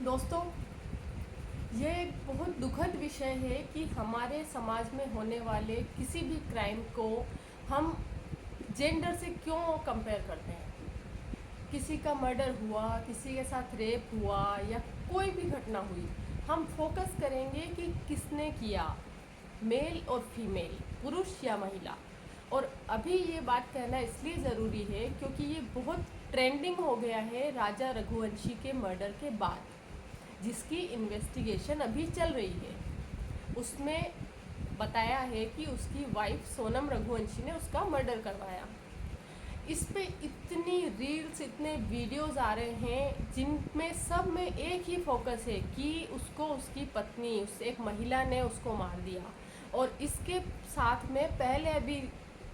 दोस्तों, ये एक बहुत दुखद विषय है कि हमारे समाज में होने वाले किसी भी क्राइम को हम जेंडर से क्यों कंपेयर करते हैं। किसी का मर्डर हुआ, किसी के साथ रेप हुआ या कोई भी घटना हुई, हम फोकस करेंगे कि किसने किया, मेल और फीमेल, पुरुष या महिला। और अभी ये बात कहना इसलिए ज़रूरी है क्योंकि ये बहुत ट्रेंडिंग हो गया है राजा रघुवंशी के मर्डर के बाद, जिसकी इन्वेस्टिगेशन अभी चल रही है। उसमें बताया है कि उसकी वाइफ सोनम रघुवंशी ने उसका मर्डर करवाया। इस पे इतनी रील्स, इतने वीडियोस आ रहे हैं जिनमें सब में एक ही फोकस है कि उसको उसकी पत्नी, उस एक महिला ने उसको मार दिया। और इसके साथ में पहले अभी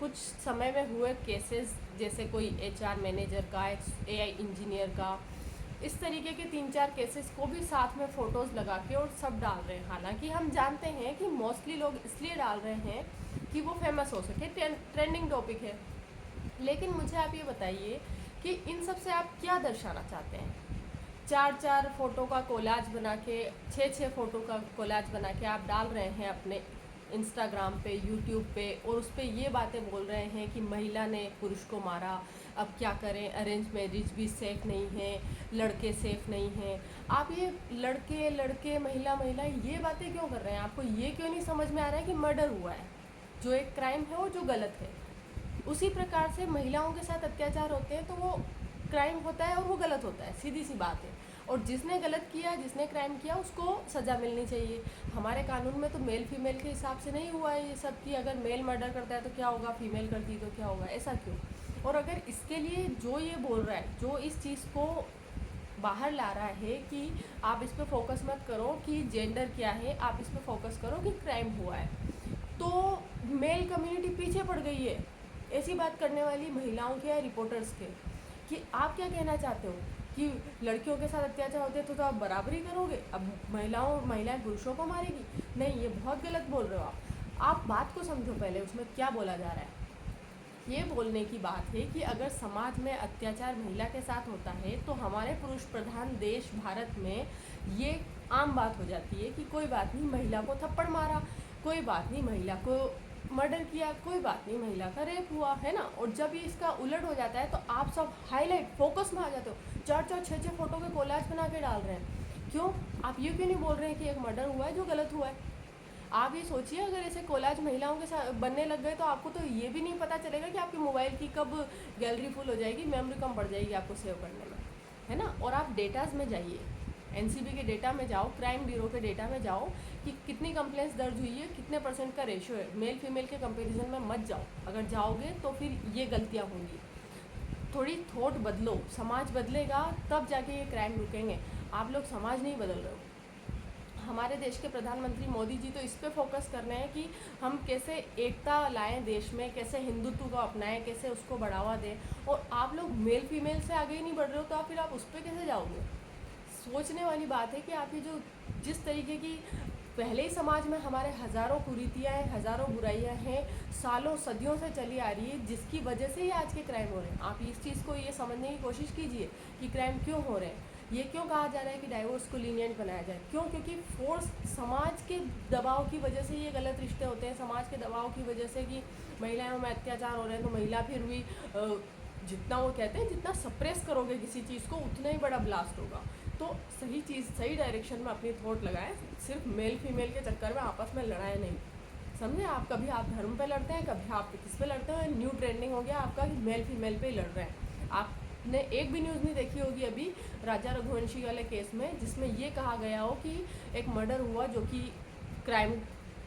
कुछ समय में हुए केसेस, जैसे कोई एचआर मैनेजर का, एआई इंजीनियर का, इस तरीके के 3-4 केसेस को भी साथ में फ़ोटोज़ लगा के और सब डाल रहे हैं। हालांकि हम जानते हैं कि मोस्टली लोग इसलिए डाल रहे हैं कि वो फेमस हो सके, ट्रेंडिंग टॉपिक है। लेकिन मुझे आप ये बताइए कि इन सब से आप क्या दर्शाना चाहते हैं। 4-4 फ़ोटो का कोलाज बना के, 6-6 फ़ोटो का कोलाज बना के आप डाल रहे हैं अपने इंस्टाग्राम पे, यूट्यूब पे, और उस पर ये बातें बोल रहे हैं कि महिला ने पुरुष को मारा, अब क्या करें, अरेंज मैरिज भी सेफ़ नहीं है, लड़के सेफ़ नहीं हैं। आप ये लड़के लड़के, महिला महिला, ये बातें क्यों कर रहे हैं। आपको ये क्यों नहीं समझ में आ रहा है कि मर्डर हुआ है, जो एक क्राइम है वो जो गलत है। उसी प्रकार से महिलाओं के साथ अत्याचार होते हैं तो वो क्राइम होता है और वो गलत होता है, सीधी सी बात है। और जिसने गलत किया, जिसने क्राइम किया, उसको सज़ा मिलनी चाहिए। हमारे कानून में तो मेल फीमेल के हिसाब से नहीं हुआ है ये सब कि अगर मेल मर्डर करता है तो क्या होगा, फीमेल करती तो क्या होगा, ऐसा क्यों। और अगर इसके लिए जो ये बोल रहा है, जो इस चीज़ को बाहर ला रहा है कि आप इस पर फोकस मत करो कि जेंडर क्या है, आप इस पर फोकस करो कि क्राइम हुआ है, तो मेल कम्युनिटी पीछे पड़ गई है ऐसी बात करने वाली महिलाओं के या रिपोर्टर्स के। कि आप क्या कहना चाहते हो कि लड़कियों के साथ अत्याचार होते हैं तो आप बराबरी करोगे, अब महिलाएं पुरुषों को मारेगी? नहीं, ये बहुत गलत बोल रहे हो आप बात को समझो पहले, उसमें क्या बोला जा रहा है। ये बोलने की बात है कि अगर समाज में अत्याचार महिला के साथ होता है तो हमारे पुरुष प्रधान देश भारत में ये आम बात हो जाती है कि कोई बात नहीं, महिला को थप्पड़ मारा, कोई बात नहीं, महिला को मर्डर किया, कोई बात नहीं, महिला का रेप हुआ, है ना। और जब ये इसका उलट हो जाता है तो आप सब हाईलाइट फोकस में आ जाते हो, 4-4 6-6 फोटो के कोलाज बना के डाल रहे हैं। क्यों? आप ये क्यों नहीं बोल रहे हैं कि एक मर्डर हुआ है जो गलत हुआ है। आप ये सोचिए, अगर ऐसे कोलाज महिलाओं के साथ बनने लग गए तो आपको तो ये भी नहीं पता चलेगा कि आपके मोबाइल की कब गैलरी फुल हो जाएगी, मेमोरी कम पड़ जाएगी आपको सेव करने में, है ना। और आप डेटाज में जाइए, एनसीबी के डेटा में जाओ, क्राइम ब्यूरो के डेटा में जाओ कि कितनी कंप्लेंट्स दर्ज हुई है, कितने % का रेशियो है। मेल फीमेल के कंपैरिजन में मत जाओ, अगर जाओगे तो फिर ये गलतियाँ होंगी। थोड़ी थॉट बदलो, समाज बदलेगा तब जाके ये क्राइम रुकेंगे। आप लोग समाज नहीं बदल रहे हो। हमारे देश के प्रधानमंत्री मोदी जी तो इस पे फोकस कर रहे हैं कि हम कैसे एकता लाएं देश में, कैसे हिंदुत्व को अपनाएं, कैसे उसको बढ़ावा दें। और आप लोग मेल फीमेल से आगे ही नहीं बढ़ रहे हो तो फिर आप उस पर कैसे जाओगे। सोचने वाली बात है कि आप ये जो जिस तरीके की पहले ही समाज में हमारे हज़ारों कुरीतियाँ हैं, हज़ारों बुराइयाँ हैं, सालों सदियों से चली आ रही है, जिसकी वजह से ही आज के क्राइम हो रहे हैं। आप इस चीज़ को ये समझने की कोशिश कीजिए कि क्राइम क्यों हो रहे हैं। ये क्यों कहा जा रहा है कि डाइवोर्स को लीनियंट बनाया जाए, क्यों? क्योंकि फोर्स, समाज के दबाव की वजह से ये गलत रिश्ते होते हैं। समाज के दबाव की वजह से कि महिलाओं में अत्याचार हो रहे हैं तो महिला फिर भी जितना वो कहते हैं, जितना सप्रेस करोगे किसी चीज़ को उतना ही बड़ा ब्लास्ट होगा। तो सही चीज़, सही डायरेक्शन में अपनी थॉट लगाएं, सिर्फ मेल फीमेल के चक्कर में आपस में लड़ाई नहीं, समझे। आप कभी आप धर्म पे लड़ते हैं, कभी आप किस पे लड़ते हैं। न्यू ट्रेंडिंग हो गया आपका कि मेल फीमेल पे ही लड़ रहे हैं। आपने एक भी न्यूज़ नहीं देखी होगी अभी राजा रघुवंशी वाले केस में, जिसमें ये कहा गया हो कि एक मर्डर हुआ जो कि क्राइम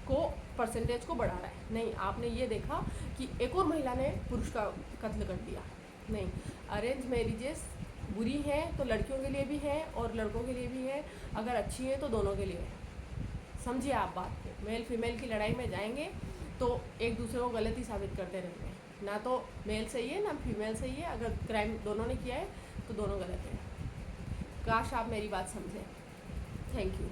को परसेंटेज को बढ़ा रहा है। नहीं, आपने ये देखा कि एक और महिला ने पुरुष का कत्ल कर दिया। नहीं, अरेंज मैरिजेस बुरी हैं तो लड़कियों के लिए भी हैं और लड़कों के लिए भी है, अगर अच्छी है तो दोनों के लिए है। समझिए आप बात को। मेल फीमेल की लड़ाई में जाएंगे तो एक दूसरे को गलत ही साबित करते रहेंगे। ना तो मेल सही है ना फीमेल सही है, अगर क्राइम दोनों ने किया है तो दोनों गलत है। काश आप मेरी बात समझें। Thank you.